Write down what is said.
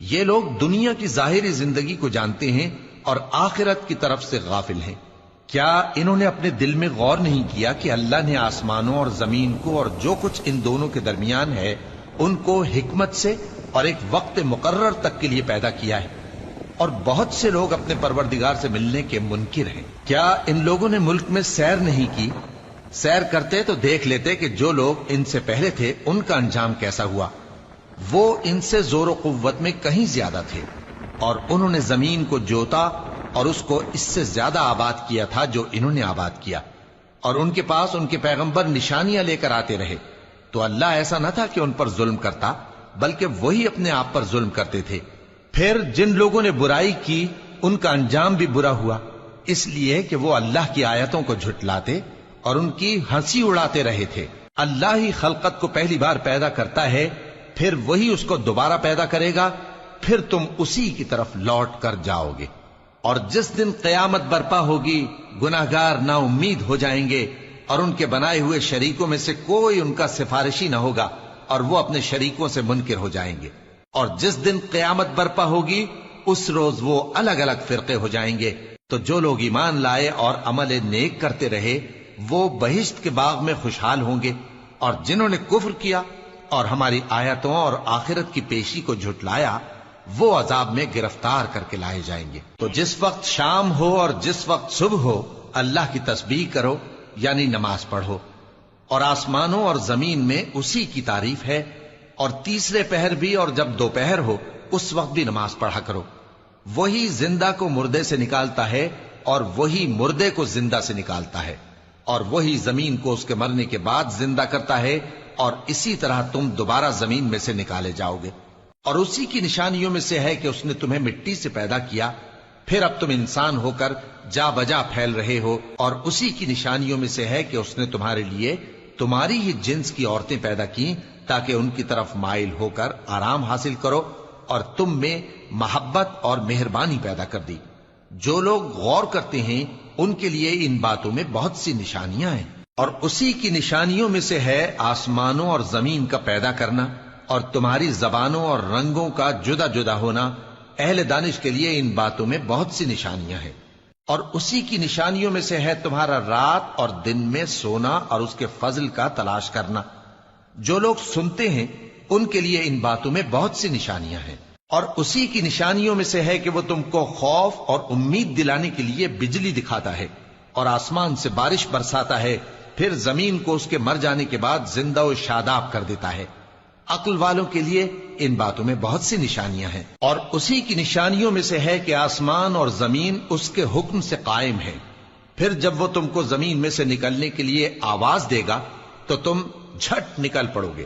یہ لوگ دنیا کی ظاہری زندگی کو جانتے ہیں اور آخرت کی طرف سے غافل ہیں۔ کیا انہوں نے اپنے دل میں غور نہیں کیا کہ اللہ نے آسمانوں اور زمین کو اور جو کچھ ان دونوں کے درمیان ہے ان کو حکمت سے اور ایک وقت مقرر تک کے لیے پیدا کیا ہے، اور بہت سے لوگ اپنے پروردگار سے ملنے کے منکر ہیں۔ کیا ان لوگوں نے ملک میں سیر نہیں کی؟ سیر کرتے تو دیکھ لیتے کہ جو لوگ ان سے پہلے تھے ان کا انجام کیسا ہوا۔ وہ ان سے زور و قوت میں کہیں زیادہ تھے، اور انہوں نے زمین کو جوتا اور اس کو اس سے زیادہ آباد کیا تھا جو انہوں نے آباد کیا، اور ان کے پاس ان کے پیغمبر نشانیاں لے کر آتے رہے، تو اللہ ایسا نہ تھا کہ ان پر ظلم کرتا، بلکہ وہی اپنے آپ پر ظلم کرتے تھے۔ پھر جن لوگوں نے برائی کی ان کا انجام بھی برا ہوا، اس لیے کہ وہ اللہ کی آیتوں کو جھٹلاتے اور ان کی ہنسی اڑاتے رہے تھے۔ اللہ ہی خلقت کو پہلی بار پیدا کرتا ہے، پھر وہی اس کو دوبارہ پیدا کرے گا، پھر تم اسی کی طرف لوٹ کر جاؤ گے۔ اور جس دن قیامت برپا ہوگی گناہگار نا امید ہو جائیں گے، اور ان کے بنائے ہوئے شریکوں میں سے کوئی ان کا سفارشی نہ ہوگا، اور وہ اپنے شریکوں سے منکر ہو جائیں گے۔ اور جس دن قیامت برپا ہوگی اس روز وہ الگ الگ فرقے ہو جائیں گے، تو جو لوگ ایمان لائے اور عمل نیک کرتے رہے وہ بہشت کے باغ میں خوشحال ہوں گے، اور جنہوں نے کفر کیا اور ہماری آیتوں اور آخرت کی پیشی کو جھٹلایا وہ عذاب میں گرفتار کر کے لائے جائیں گے۔ تو جس وقت شام ہو اور جس وقت صبح ہو اللہ کی تسبیح کرو، یعنی نماز پڑھو، اور آسمانوں اور زمین میں اسی کی تعریف ہے، اور تیسرے پہر بھی اور جب دوپہر ہو اس وقت بھی نماز پڑھا کرو۔ وہی زندہ کو مردے سے نکالتا ہے اور وہی مردے کو زندہ سے نکالتا ہے، اور وہی زمین کو اس کے مرنے کے بعد زندہ کرتا ہے، اور اسی طرح تم دوبارہ زمین میں سے نکالے جاؤ گے۔ اور اسی کی نشانیوں میں سے ہے کہ اس نے تمہیں مٹی سے پیدا کیا، پھر اب تم انسان ہو کر جا بجا پھیل رہے ہو، اور اسی کی نشانیوں میں سے ہے کہ اس نے تمہارے لیے تمہاری ہی جنس کی عورتیں پیدا کی تاکہ ان کی طرف مائل ہو کر آرام حاصل کرو، اور تم میں محبت اور مہربانی پیدا کر دی۔ جو لوگ غور کرتے ہیں ان کے لیے ان باتوں میں بہت سی نشانیاں ہیں۔ اور اسی کی نشانیوں میں سے ہے آسمانوں اور زمین کا پیدا کرنا، اور تمہاری زبانوں اور رنگوں کا جدا جدا ہونا۔ اہل دانش کے لیے ان باتوں میں بہت سی نشانیاں ہیں۔ اور اسی کی نشانیوں میں سے ہے تمہارا رات اور دن میں سونا اور اس کے فضل کا تلاش کرنا۔ جو لوگ سنتے ہیں ان کے لیے ان باتوں میں بہت سی نشانیاں ہیں۔ اور اسی کی نشانیوں میں سے ہے کہ وہ تم کو خوف اور امید دلانے کے لیے بجلی دکھاتا ہے، اور آسمان سے بارش برساتا ہے، پھر زمین کو اس کے مر جانے کے بعد زندہ و شاداب کر دیتا ہے۔ عقل والوں کے لیے ان باتوں میں بہت سی نشانیاں ہیں۔ اور اسی کی نشانیوں میں سے ہے کہ آسمان اور زمین اس کے حکم سے قائم ہے، پھر جب وہ تم کو زمین میں سے نکلنے کے لیے آواز دے گا تو تم جھٹ نکل پڑو گے۔